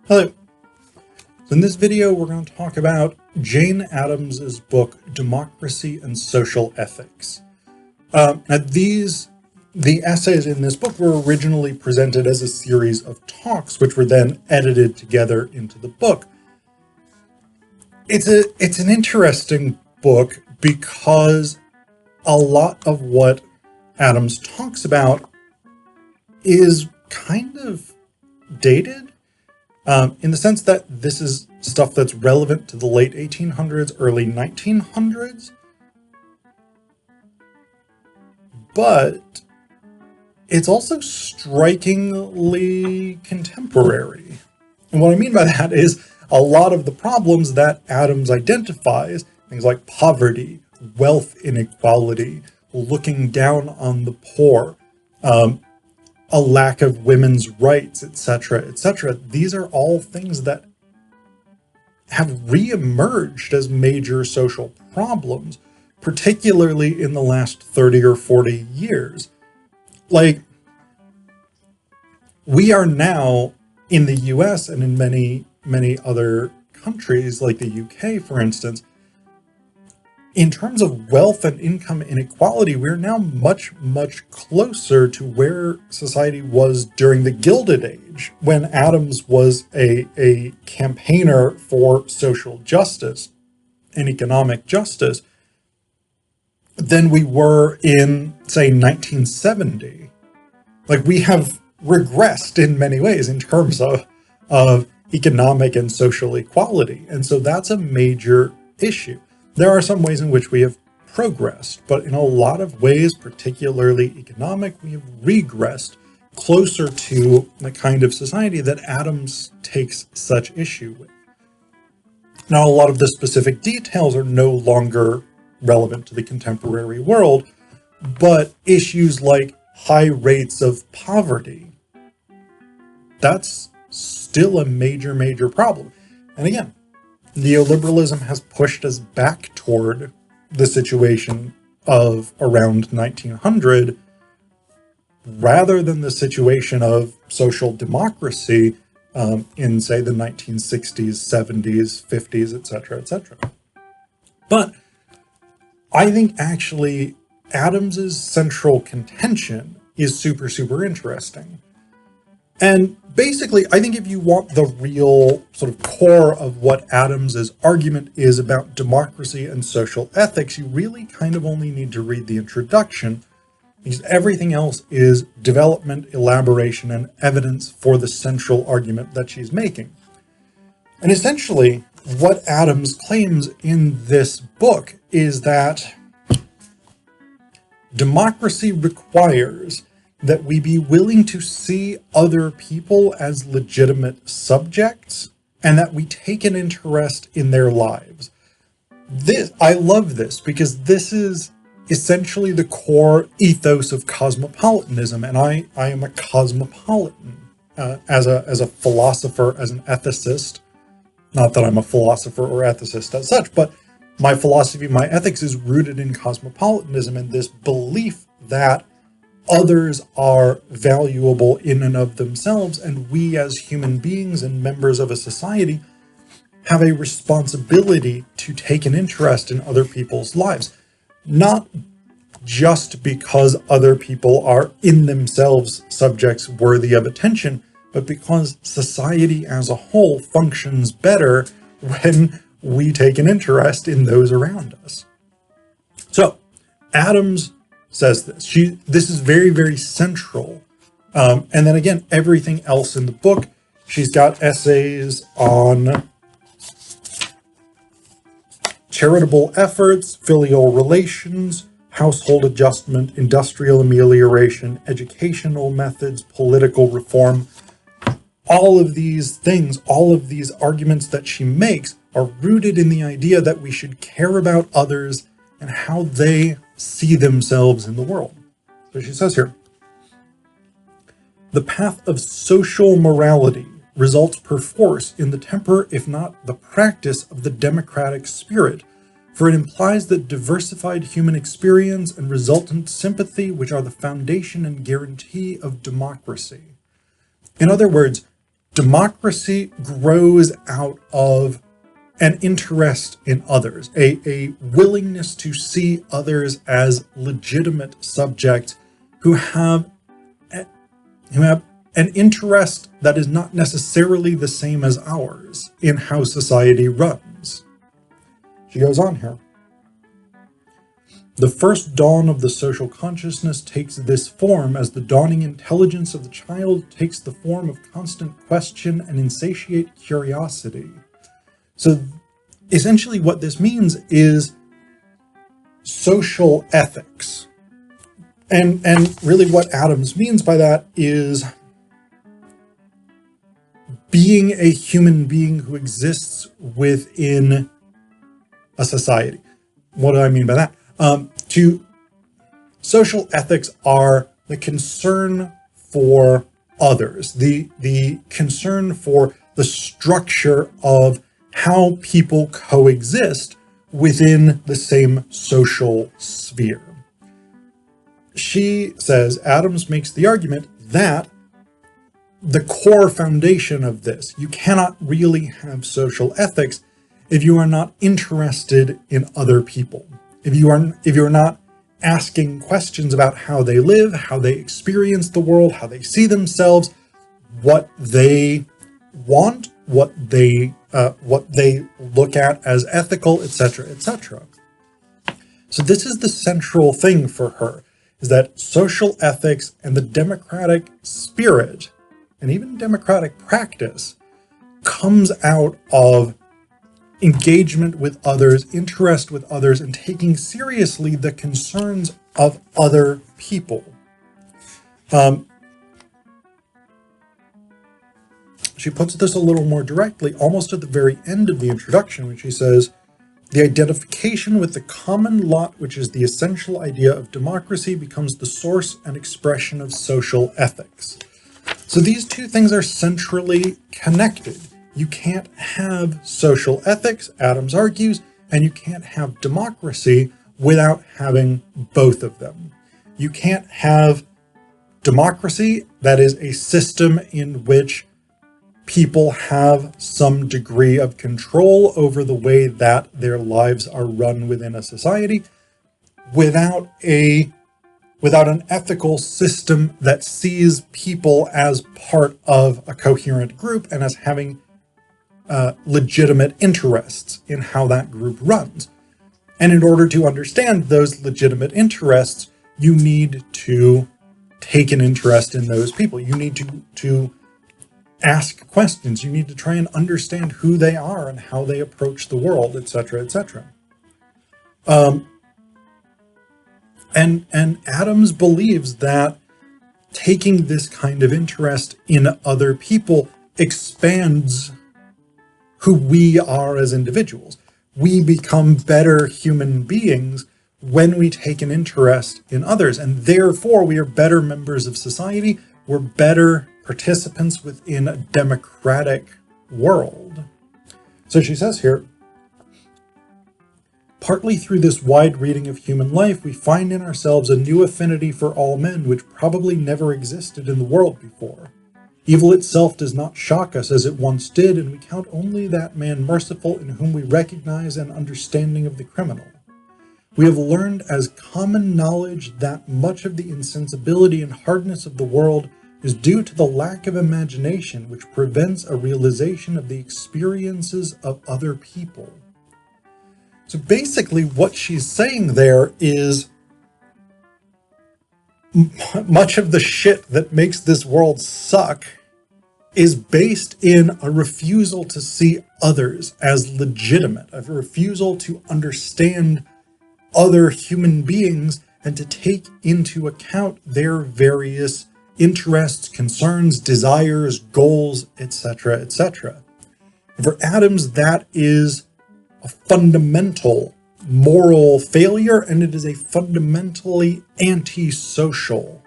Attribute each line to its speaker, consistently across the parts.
Speaker 1: Hello. So in this video, we're going to talk about Jane Addams' book, Democracy and Social Ethics. The essays in this book were originally presented as a series of talks, which were then edited together into the book. It's an interesting book because a lot of what Addams talks about is kind of dated. In the sense that this is stuff that's relevant to the late 1800s, early 1900s, but it's also strikingly contemporary. And what I mean by that is a lot of the problems that Addams identifies, things like poverty, wealth inequality, looking down on the poor, a lack of women's rights, etc., etc. These are all things that have re-emerged as major social problems, particularly in the last 30 or 40 years. Like, we are now in the US and in many, many other countries, like the UK, for instance, in terms of wealth and income inequality, we're now much, much closer to where society was during the Gilded Age, when Addams was a campaigner for social justice and economic justice, than we were in, say, 1970. Like, we have regressed in many ways in terms of economic and social equality. And so that's a major issue. There are some ways in which we have progressed, but in a lot of ways, particularly economic, we have regressed closer to the kind of society that Addams takes such issue with. Now, a lot of the specific details are no longer relevant to the contemporary world, but issues like high rates of poverty, that's still a major, major problem. And again, neoliberalism has pushed us back toward the situation of around 1900 rather than the situation of social democracy in, say, the 1960s, 70s, 50s, etc., etc. But I think actually Addams's central contention is super, super interesting. And basically, I think if you want the real sort of core of what Addams's argument is about democracy and social ethics, you really kind of only need to read the introduction, because everything else is development, elaboration, and evidence for the central argument that she's making. And essentially, what Addams claims in this book is that democracy requires that we be willing to see other people as legitimate subjects, and that we take an interest in their lives. I love this because this is essentially the core ethos of cosmopolitanism, and I am a cosmopolitan as a philosopher, as an ethicist. Not that I'm a philosopher or ethicist as such, but my philosophy, my ethics is rooted in cosmopolitanism and this belief that others are valuable in and of themselves, and we as human beings and members of a society have a responsibility to take an interest in other people's lives. Not just because other people are in themselves subjects worthy of attention, but because society as a whole functions better when we take an interest in those around us. So, Addams says this. This is very, very central. And then again, everything else in the book, she's got essays on charitable efforts, filial relations, household adjustment, industrial amelioration, educational methods, political reform. All of these things, all of these arguments that she makes are rooted in the idea that we should care about others and how they see themselves in the world. So she says here, the path of social morality results perforce in the temper, if not the practice, of the democratic spirit, for it implies that diversified human experience and resultant sympathy, which are the foundation and guarantee of democracy. In other words, democracy grows out of an interest in others, a willingness to see others as legitimate subjects who have an interest that is not necessarily the same as ours in how society runs. She goes on here. The first dawn of the social consciousness takes this form as the dawning intelligence of the child takes the form of constant question and insatiate curiosity. So essentially what this means is social ethics. And really what Addams means by that is being a human being who exists within a society. What do I mean by that? Social ethics are the concern for others, the concern for the structure of how people coexist within the same social sphere. She says, Addams makes the argument that the core foundation of this, you cannot really have social ethics if you are not interested in other people. If you are not asking questions about how they live, how they experience the world, how they see themselves, what they want, what they look at as ethical, etc., etc. So this is the central thing for her, is that social ethics and the democratic spirit, and even democratic practice, comes out of engagement with others, interest with others, and taking seriously the concerns of other people. She puts this a little more directly, almost at the very end of the introduction, when she says, the identification with the common lot, which is the essential idea of democracy, becomes the source and expression of social ethics. So these two things are centrally connected. You can't have social ethics, Addams argues, and you can't have democracy without having both of them. You can't have democracy, that is a system in which people have some degree of control over the way that their lives are run within a society, without an ethical system that sees people as part of a coherent group and as having legitimate interests in how that group runs. And in order to understand those legitimate interests, you need to take an interest in those people. You need to ask questions. You need to try and understand who they are and how they approach the world, etc., etc. And Addams believes that taking this kind of interest in other people expands who we are as individuals. We become better human beings when we take an interest in others, and therefore we are better members of society. We're better participants within a democratic world. So she says here, partly through this wide reading of human life, we find in ourselves a new affinity for all men, which probably never existed in the world before. Evil itself does not shock us as it once did, and we count only that man merciful in whom we recognize an understanding of the criminal. We have learned as common knowledge that much of the insensibility and hardness of the world is due to the lack of imagination, which prevents a realization of the experiences of other people. So basically what she's saying there is much of the shit that makes this world suck is based in a refusal to see others as legitimate, a refusal to understand other human beings and to take into account their various interests, concerns, desires, goals, etc., etc. For Addams, that is a fundamental moral failure, and it is a fundamentally antisocial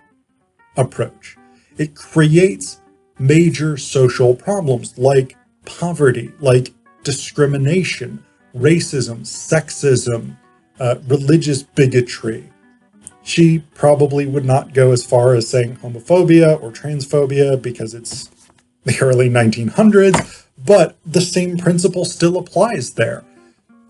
Speaker 1: approach. It creates major social problems like poverty, like discrimination, racism, sexism, religious bigotry. She probably would not go as far as saying homophobia or transphobia because it's the early 1900s, but the same principle still applies there.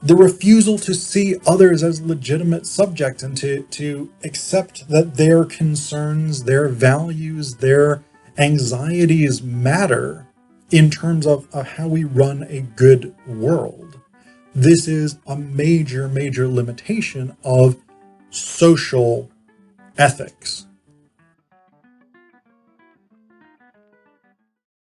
Speaker 1: The refusal to see others as legitimate subjects and to accept that their concerns, their values, their anxieties matter in terms of how we run a good world. This is a major, major limitation of social ethics.